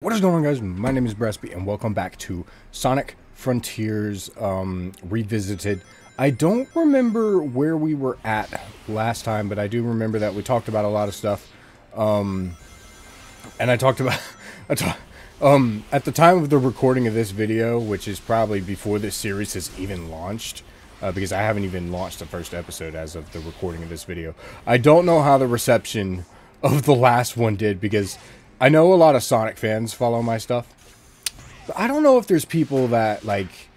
What is going on, guys? My name is Bresby and welcome back to Sonic Frontiers Revisited. I don't remember where we were at last time, but I do remember that we talked about a lot of stuff. And I talked about at the time of the recording of this video, which is probably before this series has even launched, because I haven't even launched the first episode as of the recording of this video. I don't know how the reception of the last one did, because I know a lot of Sonic fans follow my stuff, but I don't know if there's people that, like,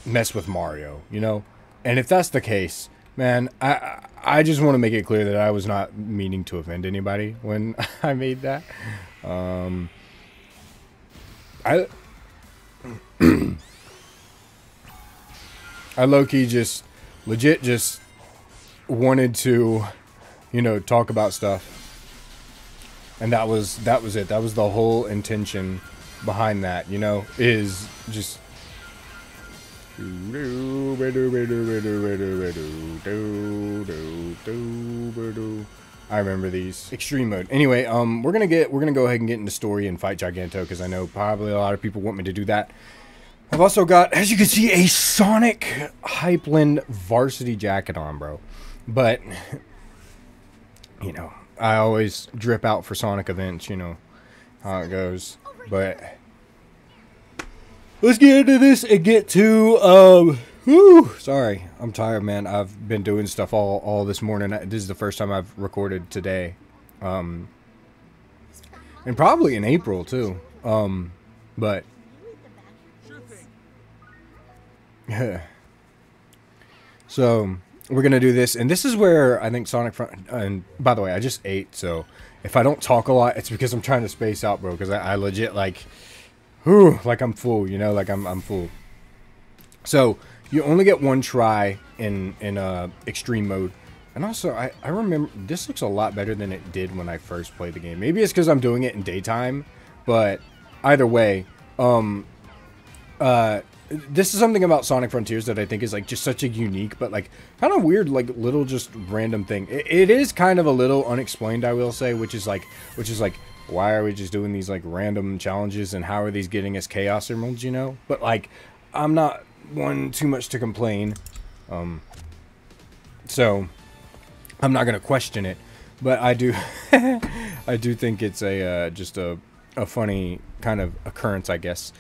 mess with Mario, you know? And if that's the case, man, I just want to make it clear that I was not meaning to offend anybody when I made that. I low-key just, legit just wanted to, you know, talk about stuff. And that was it. That was the whole intention behind that, you know, is just I remember these. Extreme mode. Anyway, we're gonna go ahead and get into story and fight Giganto, because I know probably a lot of people want me to do that. I've also got, as you can see, a Sonic Hypeland varsity jacket on, bro. But you know, I always drip out for Sonic events, you know how it goes. But let's get into this and get to, sorry, I'm tired, man. I've been doing stuff all this morning. This is the first time I've recorded today. And probably in April, too. But so we're gonna do this, and this is where I think and by the way, I just ate, so if I don't talk a lot, it's because I'm trying to space out, bro, because I legit, like, like I'm full, you know, like I'm full. So you only get one try in extreme mode, and also I remember this looks a lot better than it did when I first played the game. Maybe it's because I'm doing it in daytime, but either way, this is something about Sonic Frontiers that I think is, like, just such a unique, but, like, kind of weird, like, little just random thing. It is kind of a little unexplained, I will say, which is like, why are we just doing these, like, random challenges, and how are these getting us Chaos Emeralds, you know? But, like, I'm not one too much to complain, so I'm not gonna question it, but I do, I do think it's a, just a funny kind of occurrence, I guess.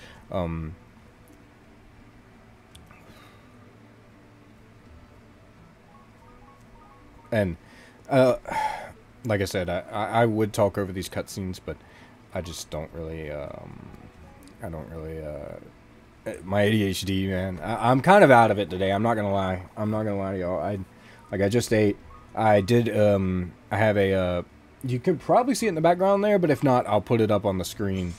And, like I said, I would talk over these cutscenes, but I just don't really, my ADHD, man, I'm kind of out of it today, I'm not gonna lie. I'm not gonna lie to y'all. I just ate. I did, I have a, you can probably see it in the background there, but if not, I'll put it up on the screen.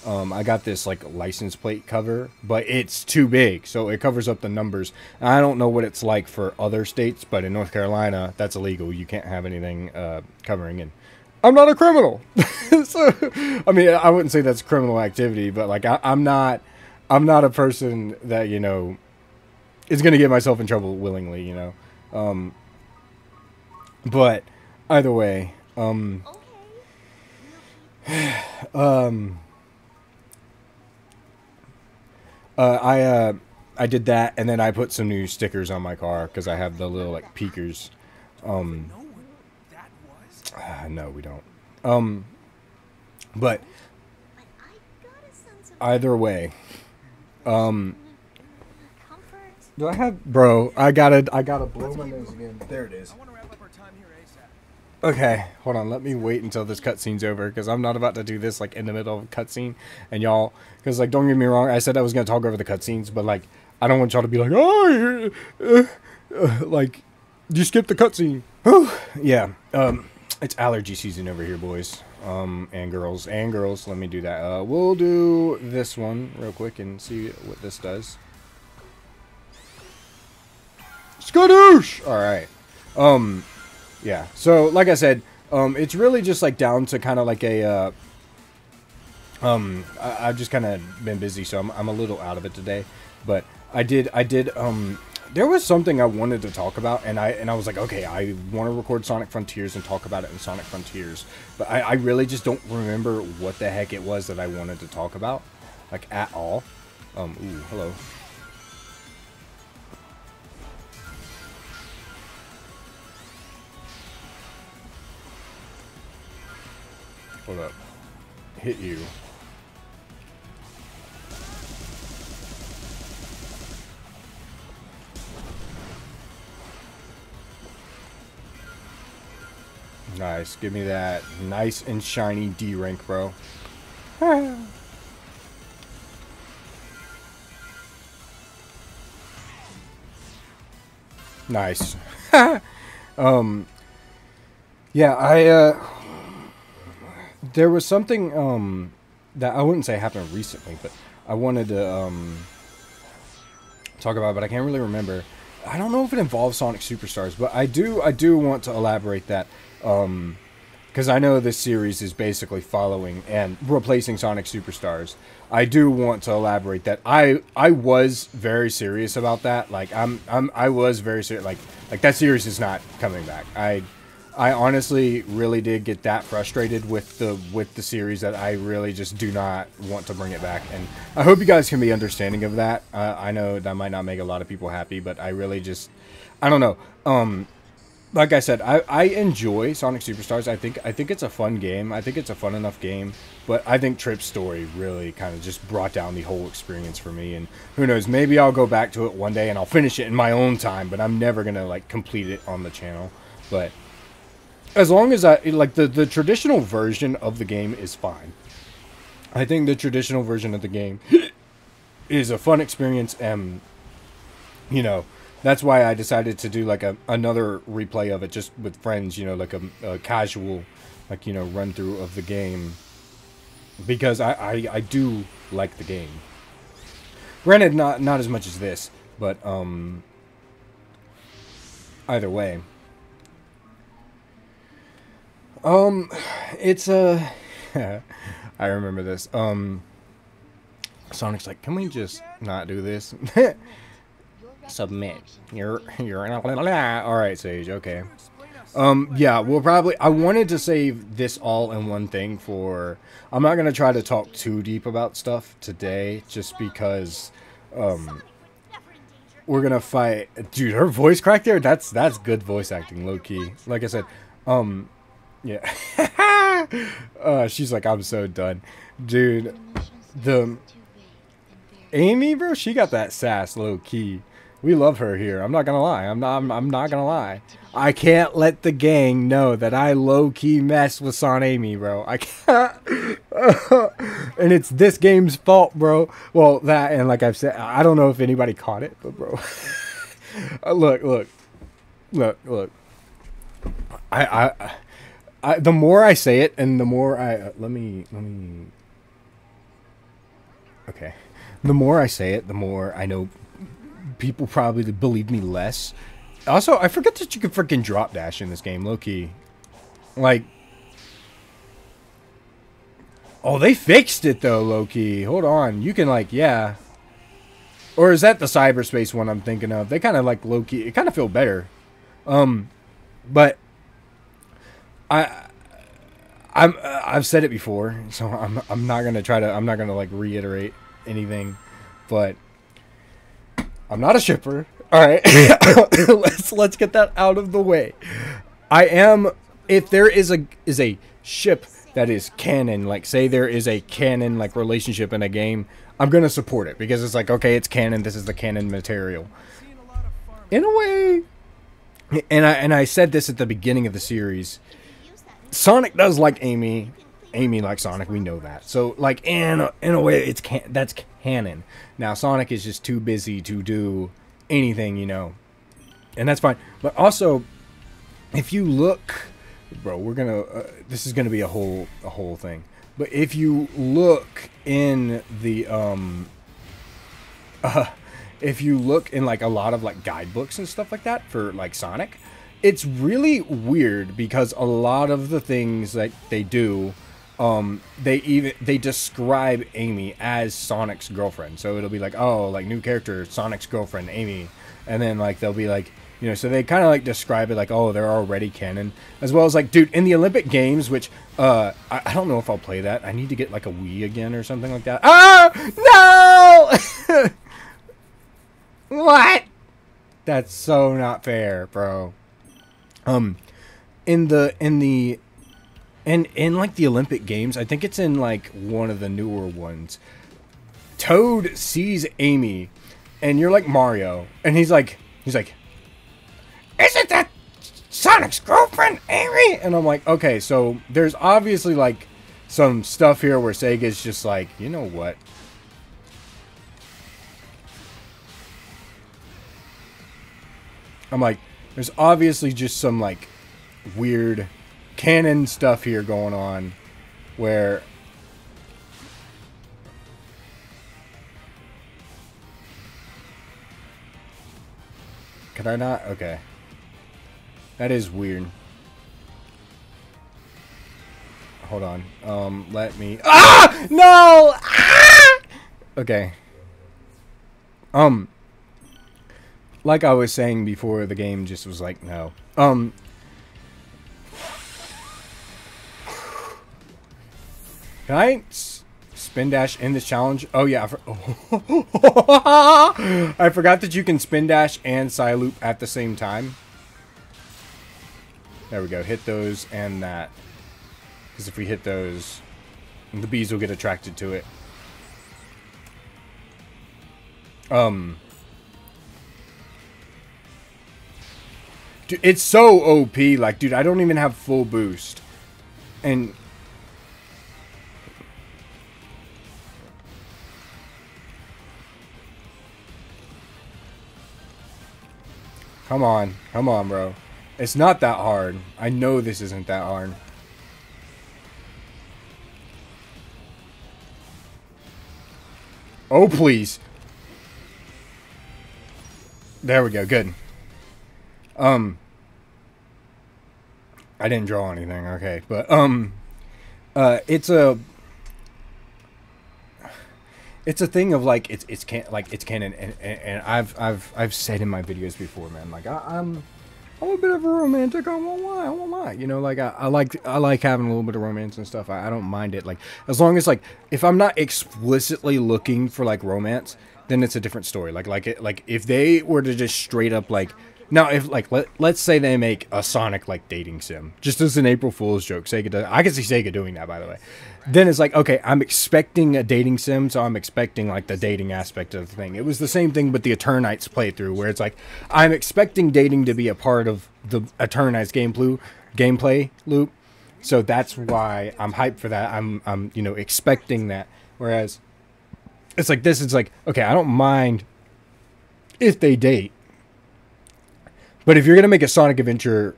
I got this, like, license plate cover, but it's too big, so it covers up the numbers. I don't know what it's like for other states, but in North Carolina, that's illegal. You can't have anything covering, and I'm not a criminal. So, I mean, I wouldn't say that's criminal activity, but, like, I'm not a person that, you know, is going to get myself in trouble willingly, you know. But either way, I did that, and then I put some new stickers on my car, because I have the little, like, peekers. No, we don't. But either way, do I have, bro, I gotta blow my nose again. There it is. Okay, hold on, let me wait until this cutscene's over, because I'm not about to do this, like, in the middle of a cutscene, and y'all, because, like, don't get me wrong, I said I was going to talk over the cutscenes, but, like, I don't want y'all to be like, oh, like, you skipped the cutscene. Yeah, it's allergy season over here, boys, and girls, let me do that. We'll do this one real quick and see what this does. Skadoosh! Alright, yeah, so, like I said, it's really just, like, down to kind of like a, I've just kind of been busy, so I'm a little out of it today, but I did there was something I wanted to talk about, and I was like, okay, I want to record Sonic Frontiers and talk about it in Sonic Frontiers, but I really just don't remember what the heck it was that I wanted to talk about, like, at all. Ooh, hello. Hold up. Hit you. Nice. Give me that nice and shiny D rank, bro. Nice. Yeah, there was something that I wouldn't say happened recently, but I wanted to talk about, but I can't really remember. I don't know if it involves Sonic Superstars, but I do want to elaborate that, because I know this series is basically following and replacing Sonic Superstars. I do want to elaborate that I was very serious about that. Like I was very serious. Like that series is not coming back. I honestly really did get that frustrated with the series that I really just do not want to bring it back, and I hope you guys can be understanding of that. I know that might not make a lot of people happy, but I really just, I don't know. Like I said, I enjoy Sonic Superstars. I think it's a fun game. I think it's a fun enough game, but I think Trip's story really kind of just brought down the whole experience for me, and who knows, maybe I'll go back to it one day and I'll finish it in my own time, but I'm never gonna like complete it on the channel. But as long as I like the traditional version of the game is fine. I think the traditional version of the game is a fun experience, and you know, that's why I decided to do like another replay of it just with friends, you know, like a casual, like, you know, run through of the game, because I do like the game. Granted, not as much as this, but either way. It's I remember this. Sonic's like, can we just not do this? Submit. You're all right, Sage. Okay. Yeah, we'll probably. I wanted to save this all in one thing for. I'm not gonna try to talk too deep about stuff today, just because. We're gonna fight. Dude, her voice crack there. That's good voice acting, low key. Like I said, yeah. She's like, I'm so done, dude. The Amy, bro, she got that sass, low key. We love her here. I'm not gonna lie. I'm not gonna lie. I can't let the gang know that I low key mess with Sonamy, bro. I can't. And it's this game's fault, bro. Well, that, and like I've said, I don't know if anybody caught it, but bro, look. The more I say it, and the more I let me. Okay, the more I say it, the more I know people probably believe me less. Also, I forget that you can freaking drop dash in this game, low key. Like, oh, they fixed it though, low key. Hold on, you can like, yeah. Or is that the cyberspace one I'm thinking of? They kind of like low key. It kind of feel better. But I've said it before, so I'm not gonna try to. I'm not gonna like reiterate anything, but I'm not a shipper. All right, let's get that out of the way. I am. If there is a ship that is canon, like say there is a canon like relationship in a game, I'm gonna support it because it's like, okay, it's canon. This is the canon material. In a way, and I said this at the beginning of the series. Sonic does like Amy. Amy likes Sonic. We know that. So, like, in a way, that's canon. Now, Sonic is just too busy to do anything, you know, and that's fine. But also, if you look, bro, we're gonna. This is gonna be a whole thing. But if you look in the if you look in like a lot of like guidebooks and stuff like that for like Sonic, it's really weird because a lot of the things that they do they describe Amy as Sonic's girlfriend. So it'll be like, oh, like new character, Sonic's girlfriend, Amy. And then like they'll be like, you know, so they kind of like describe it like, oh, they're already canon. As well as like, dude, in the Olympic Games, which I don't know if I'll play that. I need to get like a Wii again or something like that. Oh no! What? That's so not fair, bro. In like the Olympic Games, I think it's in like one of the newer ones. Toad sees Amy, and you're like Mario, and he's like, isn't that Sonic's girlfriend, Amy? And I'm like, okay, so there's obviously like some stuff here where Sega's just like, you know what? I'm like, there's obviously just some like weird canon stuff here going on where can I not? Okay. That is weird. Hold on. Let me no! Okay. Like I was saying before, the game just was like, no. Can I spin dash in this challenge? Oh yeah, I forgot that you can spin dash and side loop at the same time. There we go. Hit those and that. Because if we hit those, the bees will get attracted to it. Dude, it's so OP. Like, dude, I don't even have full boost. And come on, bro. It's not that hard. I know this isn't that hard. Oh, please. There we go. Good. I didn't draw anything. Okay, but it's a thing of like it's canon, and I've said in my videos before, man. Like I'm a bit of a romantic. I won't lie. You know, like I like having a little bit of romance and stuff. I don't mind it. Like as long as like if I'm not explicitly looking for like romance, then it's a different story. Like if they were to just straight up like. Now, if like let's say they make a Sonic like dating sim, just as an April Fool's joke, Sega does. I can see Sega doing that, by the way. Then it's like, okay, I'm expecting a dating sim, so I'm expecting like the dating aspect of the thing. It was the same thing with the Eternites playthrough, where it's like I'm expecting dating to be a part of the Eternites gameplay loop. So that's why I'm hyped for that. I'm you know expecting that. Whereas it's like this, it's like okay, I don't mind if they date. But if you're going to make a Sonic adventure,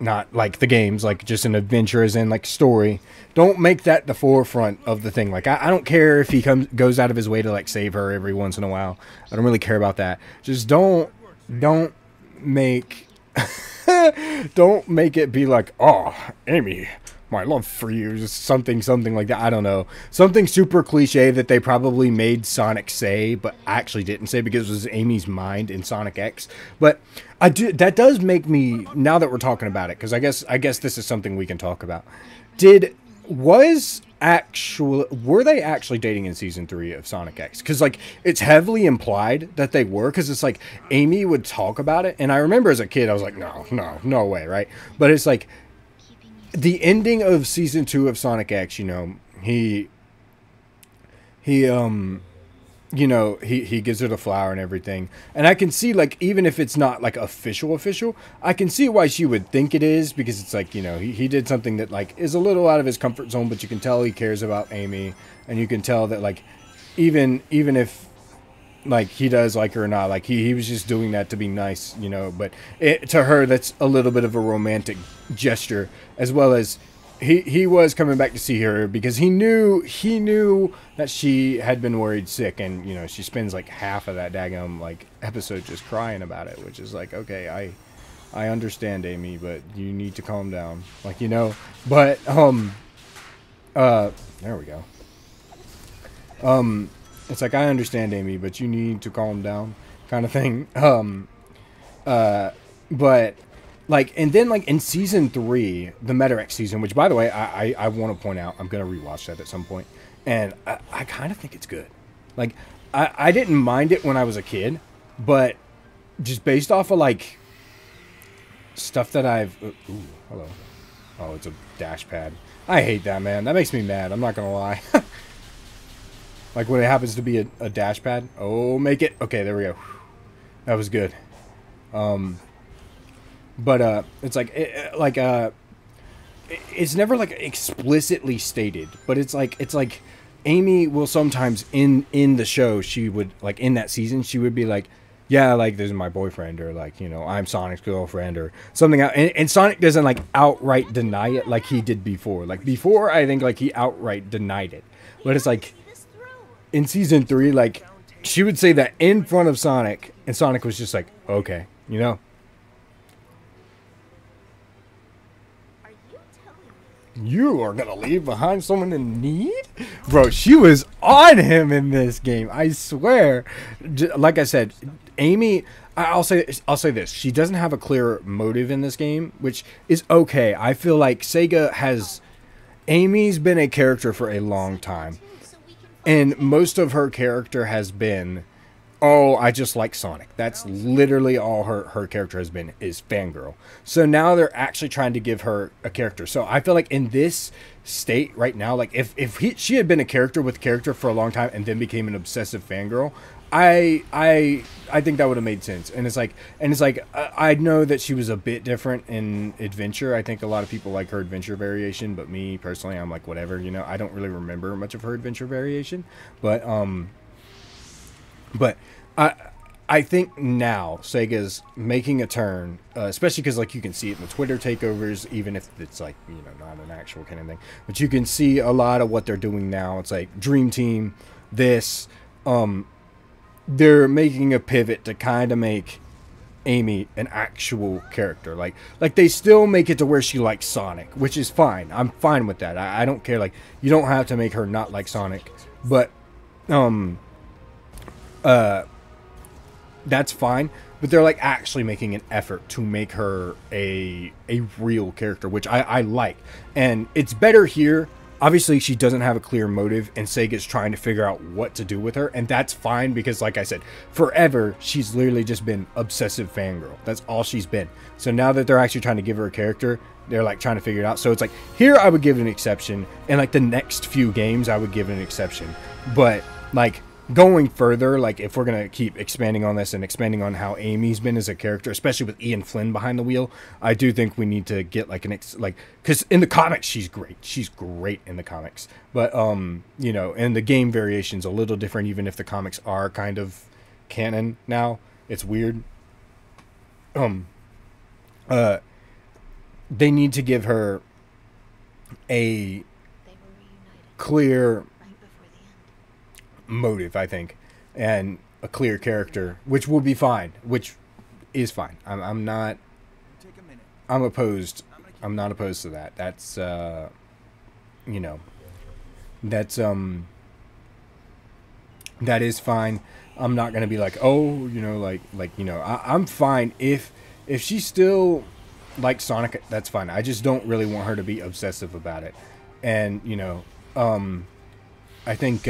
not like the games, like just an adventure as in like story, don't make that the forefront of the thing. Like, I don't care if he goes out of his way to like save her every once in a while. I don't really care about that. Just don't make, don't make it be like, oh, Amy, my love for you is something like that. I don't know. Something super cliche that they probably made Sonic say, but actually didn't say because it was Amy's mind in Sonic X. But that does make me, now that we're talking about it, because I guess this is something we can talk about. Were they actually dating in season 3 of Sonic X? Because like it's heavily implied that they were, because it's like Amy would talk about it, and I remember as a kid I was like, no way, right? But it's like the ending of season 2 of Sonic X, you know, he gives her the flower and everything. And I can see, like, even if it's not, like, official, I can see why she would think it is, because it's like, you know, he did something that, like, is a little out of his comfort zone, but you can tell he cares about Amy, and you can tell that, like, even if, like, he does like her or not, like, he was just doing that to be nice, you know, but to her, that's a little bit of a romantic gesture, as well as he was coming back to see her because he knew that she had been worried sick, and, you know, she spends, like, half of that daggum, like, episode just crying about it, which is like, okay, I understand, Amy, but you need to calm down, like, you know, but, There we go. It's like, I understand, Amy, but you need to calm down, kind of thing. But like, and then like in season 3, the Metarex season, which by the way, I want to point out, I'm gonna rewatch that at some point, and I kind of think it's good. Like, I didn't mind it when I was a kid, but just based off of like stuff that I've ooh, hello. Oh, it's a dash pad. I hate that, man. That makes me mad. I'm not gonna lie. Like when it happens to be a dash pad. Oh, make it. Okay, there we go. That was good. But it's like it's never like explicitly stated, but it's like Amy will sometimes in the show, she would, like, in that season, she would be like, yeah, like, this is my boyfriend, or like, you know, I'm Sonic's girlfriend, or something. And Sonic doesn't like outright deny it like he did before. Like before, I think like he outright denied it, but it's like in season 3, like she would say that in front of Sonic, and Sonic was just like, okay, you know. You are gonna leave behind someone in need? Bro, she was on him in this game, I swear. Like I said, Amy, I'll say this. She doesn't have a clear motive in this game, which is okay. I feel like Sega has... Amy's been a character for a long time. And most of her character has been... oh, I just like Sonic. That's literally all her character has been, is fangirl. So now they're actually trying to give her a character. So I feel like in this state right now, like if she had been a character with character for a long time and then became an obsessive fangirl, I think that would have made sense. And it's like I know that she was a bit different in Adventure. I think a lot of people like her Adventure variation, but me personally, I'm like, whatever, you know. I don't really remember much of her Adventure variation, but I think now Sega's making a turn, especially because like you can see it in the Twitter takeovers, even if it's like, you know, not an actual kind of thing, but you can see a lot of what they're doing now. It's like Dream Team, this, they're making a pivot to kind of make Amy an actual character. Like they still make it to where she likes Sonic, which is fine. I'm fine with that. I don't care. Like, you don't have to make her not like Sonic, but that's fine, but they're like actually making an effort to make her a real character, which I like. And it's better here. Obviously, she doesn't have a clear motive, and Sega's trying to figure out what to do with her, and that's fine because, like I said, forever, she's literally just been obsessive fangirl. That's all she's been. So now that they're actually trying to give her a character, they're like trying to figure it out. So it's like, here I would give an exception, and like the next few games I would give an exception. But like, going further, like if we're gonna keep expanding on this and expanding on how Amy's been as a character, especially with Ian Flynn behind the wheel, I do think we need to get like because in the comics she's great in the comics, but you know, and the game variation's a little different, even if the comics are kind of canon now. It's weird. They need to give her a clear motive, I think, and a clear character, which will be fine, which is fine. I'm not opposed to that. That's you know, that's that is fine. I'm not gonna be like, oh, you know, like you know, I'm fine if she still likes Sonic, that's fine. I just don't really want her to be obsessive about it. And you know, I think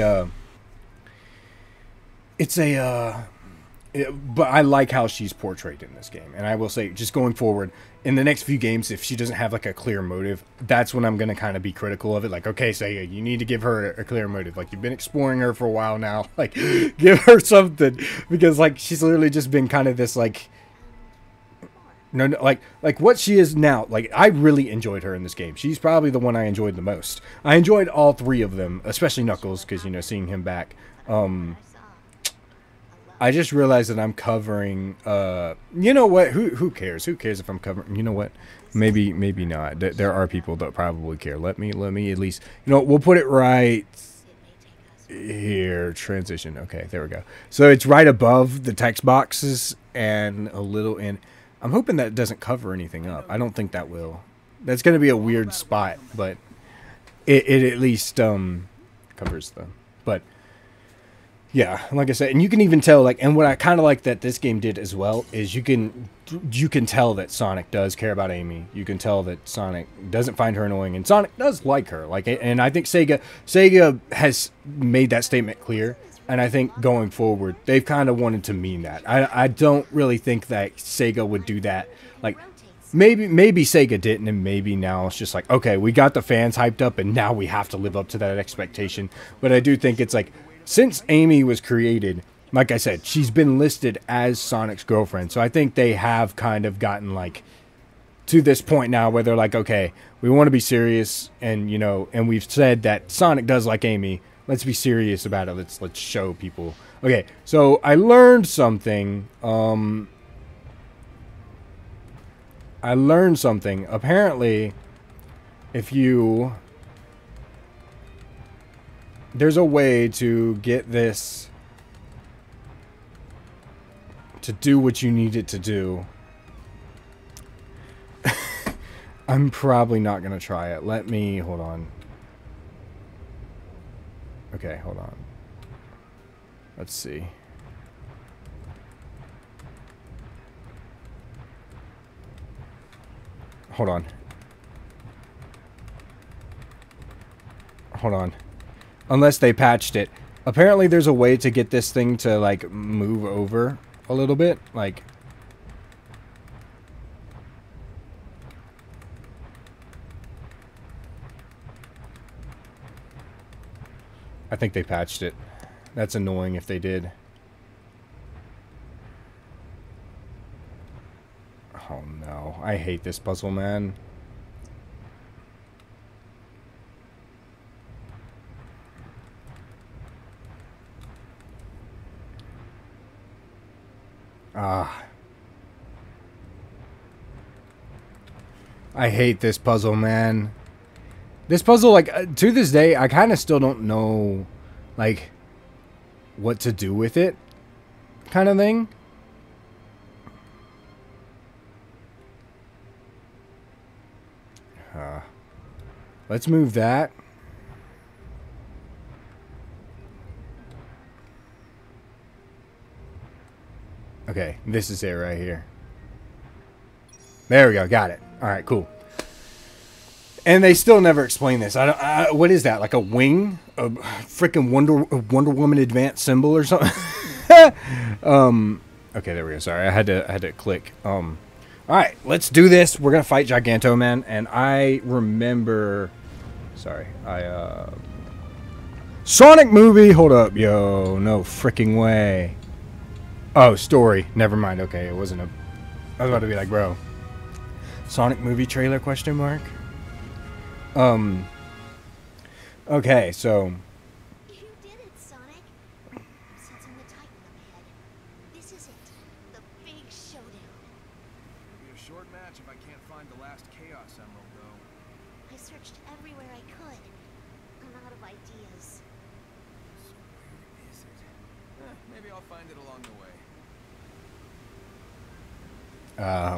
it's but I like how she's portrayed in this game. And I will say, just going forward, in the next few games, if she doesn't have like a clear motive, that's when I'm going to kind of be critical of it. Like, okay, Sega, you need to give her a clear motive. Like, you've been exploring her for a while now. Like, give her something. Because, like, she's literally just been kind of this, like... No, like what she is now. Like, I really enjoyed her in this game. She's probably the one I enjoyed the most. I enjoyed all three of them, especially Knuckles, because, you know, seeing him back. I just realized that I'm covering, you know what, who cares? Who cares if I'm covering, you know what, maybe not. There are people that probably care. Let me at least, you know, we'll put it right here, transition. Okay, there we go. So it's right above the text boxes and a little in. I'm hoping that doesn't cover anything up. I don't think that will. That's going to be a weird spot, but it at least covers them. But yeah, like I said, and you can even tell, like, and what I kind of like that this game did as well is you can tell that Sonic does care about Amy. You can tell that Sonic doesn't find her annoying, and Sonic does like her. Like, and I think Sega has made that statement clear, and I think going forward they've kind of wanted to mean that. I don't really think that Sega would do that. Like, maybe Sega didn't, and maybe now it's just like, okay, we got the fans hyped up, and now we have to live up to that expectation. But I do think it's like, since Amy was created, like I said, she's been listed as Sonic's girlfriend. So I think they have kind of gotten, like, to this point now where they're like, okay, we want to be serious, and, you know, and we've said that Sonic does like Amy. Let's be serious about it. Let's show people. Okay, so I learned something. Apparently, if you... there's a way to get this to do what you need it to do. I'm probably not going to try it. Let me... hold on. Okay, hold on. Let's see. Hold on. Hold on. Unless they patched it. Apparently there's a way to get this thing to, like, move over a little bit. Like... I think they patched it. That's annoying if they did. Oh no. I hate this puzzle, man. I hate this puzzle, man. This puzzle, like, to this day, I kind of still don't know, like, what to do with it, kind of thing. Let's move that. Okay, this is it right here. There we go, got it. All right, cool. And they still never explain this. What is that? Like a wing? A freaking Wonder Woman advanced symbol or something? Okay, there we go. Sorry, I had to click. All right, let's do this. We're gonna fight Giganto, man. And I remember. Sorry, Sonic movie. Hold up, yo. No freaking way. Oh, story. Never mind. Okay, it wasn't a. I was about to be like, bro. Sonic movie trailer? Question mark. Okay, so... You did it, Sonic. I'm sensing the Titan up ahead. This is it. The big showdown. It'll be a short match if I can't find the last Chaos Emerald, though. I searched everywhere I could. I'm out of ideas. So where is it? Maybe I'll find it along the way.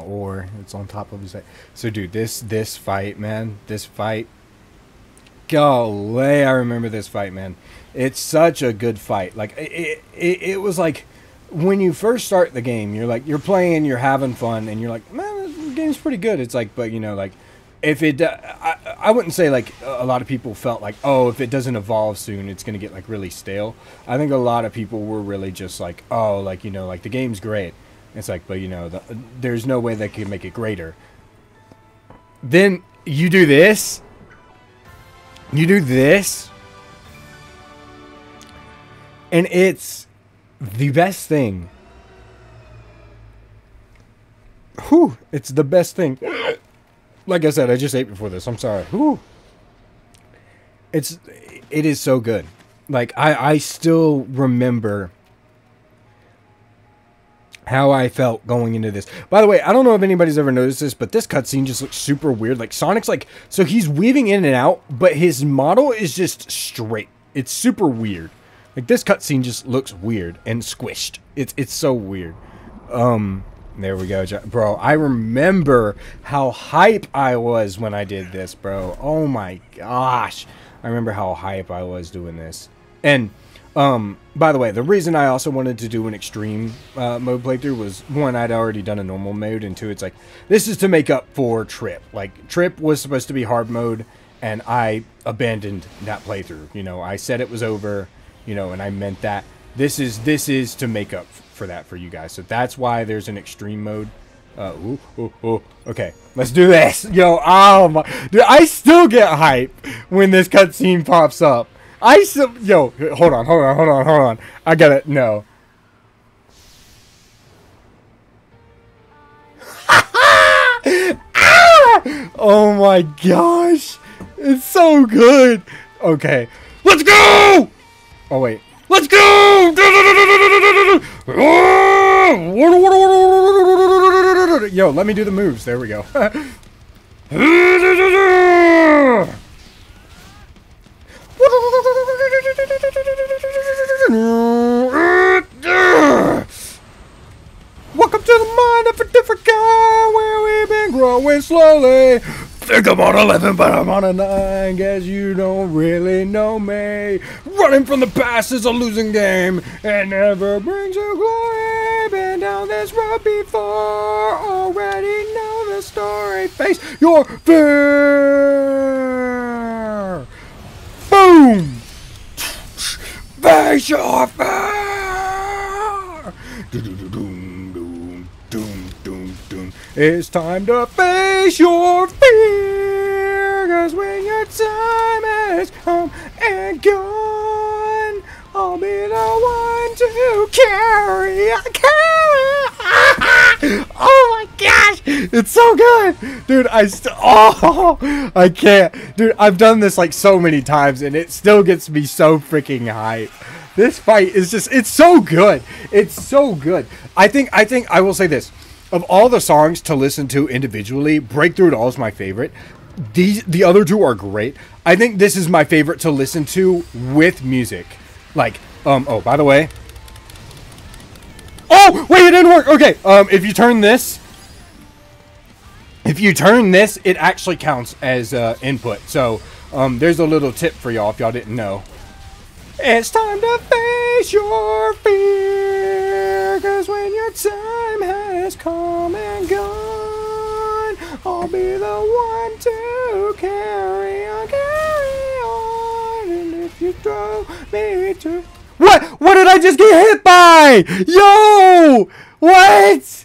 Or it's on top of his head. So, dude, this fight, man. This fight. Golly, I remember this fight, man. It's such a good fight. Like, it was like, when you first start the game, you're like, you're playing, you're having fun, and you're like, man, this game's pretty good. It's like, but, you know, like, if it, I wouldn't say, like, a lot of people felt like, oh, if it doesn't evolve soon, it's going to get, like, really stale. I think a lot of people were really just like, oh, like, you know, like, the game's great. It's like, but, you know, there's no way they can make it greater. Then you do this. You do this. And it's the best thing. Whew. It's the best thing. Like I said, I just ate before this. I'm sorry. Whew. It is so good. Like, I still remember how I felt going into this. By the way, I don't know if anybody's ever noticed this, but this cutscene just looks super weird. Like, Sonic's like, so he's weaving in and out, but his model is just straight. It's super weird. Like, this cutscene just looks weird and squished. It's so weird. There we go, bro. I remember how hype I was when I did this, bro. Oh my gosh. I remember how hype I was doing this. And, by the way, the reason I also wanted to do an extreme mode playthrough was, one, I'd already done a normal mode, and two, it's like, this is to make up for Trip. Like, Trip was supposed to be hard mode, and I abandoned that playthrough. You know, I said it was over, you know, and I meant that. This is to make up for that for you guys. So that's why there's an extreme mode. Okay, let's do this. Yo, oh my, dude, I still get hype when this cutscene pops up. Yo, hold on. I gotta, no. Oh my gosh. It's so good. Okay, let's go! Oh wait. Let's go! Yo, let me do the moves. There we go. Welcome to the mind of a different guy, where we've been growing slowly. Think I'm on 11, but I'm on a 9. Guess you don't really know me. Running from the past is a losing game. It never brings you glory. Been down this road before. Already know the story. Face your fear. Boom. Face your fear. It's time to face your fear, 'cause when your time has come and gone, I'll be the one to carry. Oh my gosh, it's so good, dude. I can't, dude. I've done this like so many times, and it still gets me so freaking hype. This fight is just—it's so good. It's so good. I think I will say this. Of all the songs to listen to individually, Breakthrough It All is my favorite. The other two are great. I think this is my favorite to listen to with music. Like, oh, by the way. Oh, wait, it didn't work. Okay, if you turn this, it actually counts as input. So, there's a little tip for y'all if y'all didn't know. It's time to face your fear, 'cause when your time has come and gone, I'll be the one to carry on. And if you throw me to... What did I just get hit by? Yo! What?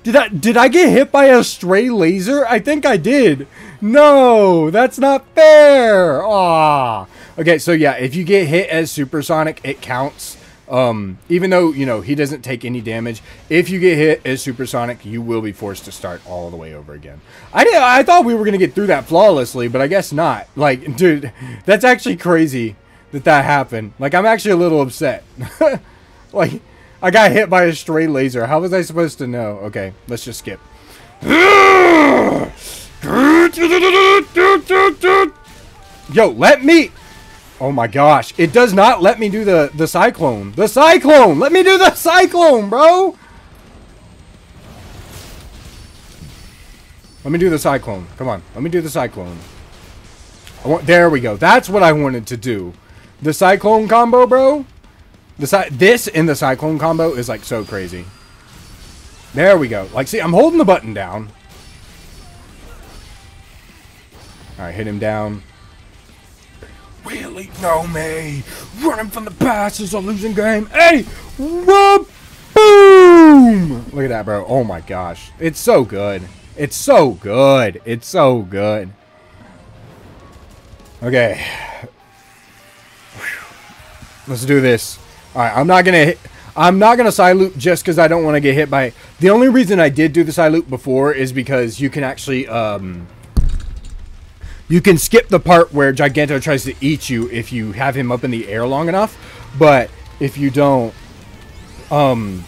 Did I get hit by a stray laser? I think I did. No, that's not fair. Aw. Okay, so yeah, if you get hit as Supersonic, it counts. Even though, you know, he doesn't take any damage, if you get hit as Supersonic, you will be forced to start all the way over again. I thought we were going to get through that flawlessly, but I guess not. Like, dude, that's actually crazy that happened. Like, I'm actually a little upset. Like, I got hit by a stray laser. How was I supposed to know? Okay, let's just skip. Yo, let me... Oh my gosh, it does not let me do the cyclone. The cyclone! Let me do the cyclone, bro! Let me do the cyclone. Come on, let me do the cyclone. There we go. That's what I wanted to do. The cyclone combo, bro. This and the cyclone combo is like so crazy. There we go. Like, see, I'm holding the button down. Alright, hit him down. Really know me. Running from the past is a losing game. Hey! Boom! Look at that, bro. Oh my gosh. It's so good. It's so good. It's so good. Okay. Let's do this. Alright, I'm not gonna side loop just because I don't want to get hit by... The only reason I did do the side loop before is because you can actually, you can skip the part where Giganto tries to eat you if you have him up in the air long enough. But if you don't, you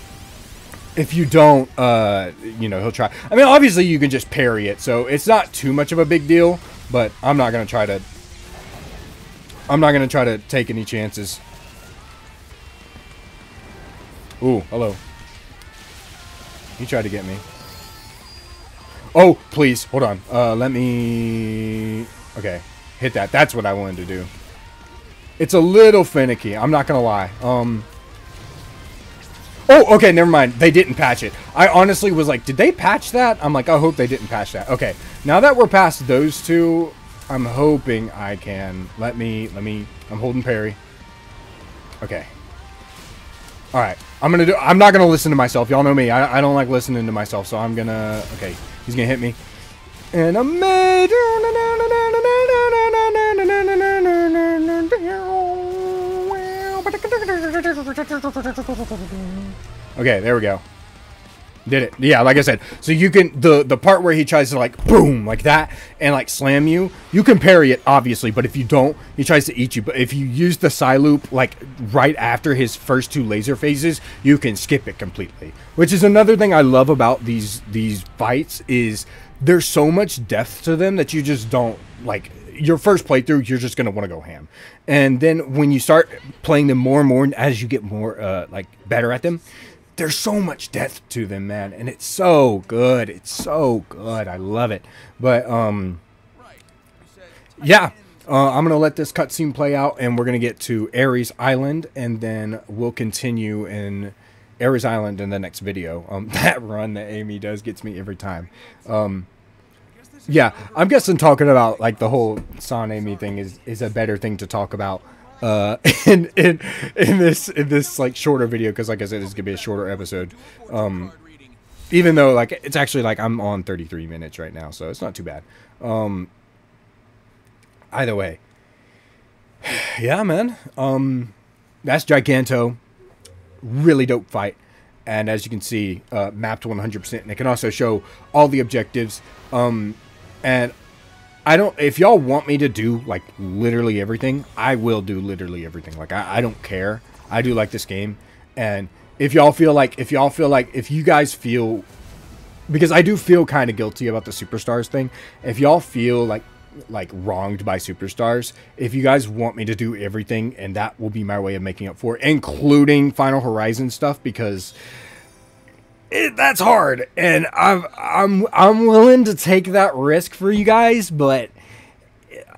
know, he'll try. I mean, obviously you can just parry it, so it's not too much of a big deal. But I'm not gonna try to take any chances. Ooh, hello. He tried to get me. Oh, please. Hold on. Let me... Okay. Hit that. That's what I wanted to do. It's a little finicky. I'm not going to lie. Oh, okay. Never mind. They didn't patch it. I honestly was like, did they patch that? I'm like, I hope they didn't patch that. Okay. Now that we're past those two, I'm hoping I can. Let me. I'm holding parry. Okay. All right. I'm not going to listen to myself. Y'all know me. I don't like listening to myself, so I'm going to... Okay. He's going to hit me. And I'm made... Okay, there we go. Did it. Yeah, like I said. So you can... The part where he tries to, like, boom, like that, and, like, slam you, you can parry it, obviously, but if you don't, he tries to eat you. But if you use the Psy Loop, like, right after his first two laser phases, you can skip it completely. Which is another thing I love about these fights, is there's so much depth to them that you just don't, like... Your first playthrough, you're just going to want to go ham. And then when you start playing them more and more, as you get more, like, better at them... There's so much depth to them, man, and it's so good. It's so good. I love it. But yeah, I'm gonna let this cutscene play out, and we're gonna get to Ares Island, and then we'll continue in Ares Island in the next video. That run that Amy does gets me every time. Yeah, I'm guessing talking about like the whole Sonamy thing is a better thing to talk about. In this like shorter video, because like I said, it's gonna be a shorter episode. Even though like it's actually like I'm on 33 minutes right now, so it's not too bad. Either way, yeah, man. That's Giganto. Really dope fight, and as you can see, mapped 100%, and it can also show all the objectives. And I don't, if y'all want me to do like literally everything, I will do literally everything. Like I don't care. I do like this game. And if you guys feel, because I do feel kind of guilty about the Superstars thing. If y'all feel like wronged by Superstars, if you guys want me to do everything, and that will be my way of making up for it, including Final Horizon stuff, because that's hard, and I'm willing to take that risk for you guys. But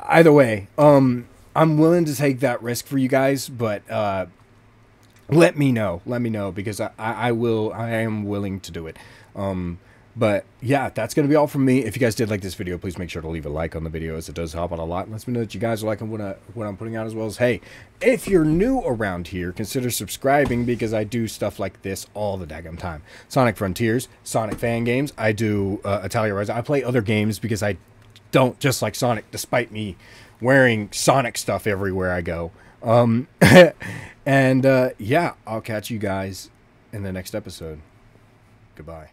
either way, I'm willing to take that risk for you guys. But let me know, because I am willing to do it. But yeah, that's going to be all from me. If you guys did like this video, please make sure to leave a like on the video, as it does help out a lot. It lets me know that you guys are liking what I'm putting out, as well as, hey, if you're new around here, consider subscribing, because I do stuff like this all the daggum time. Sonic Frontiers, Sonic fan games. I do Italia Rise. I play other games because I don't just like Sonic, despite me wearing Sonic stuff everywhere I go. And yeah, I'll catch you guys in the next episode. Goodbye.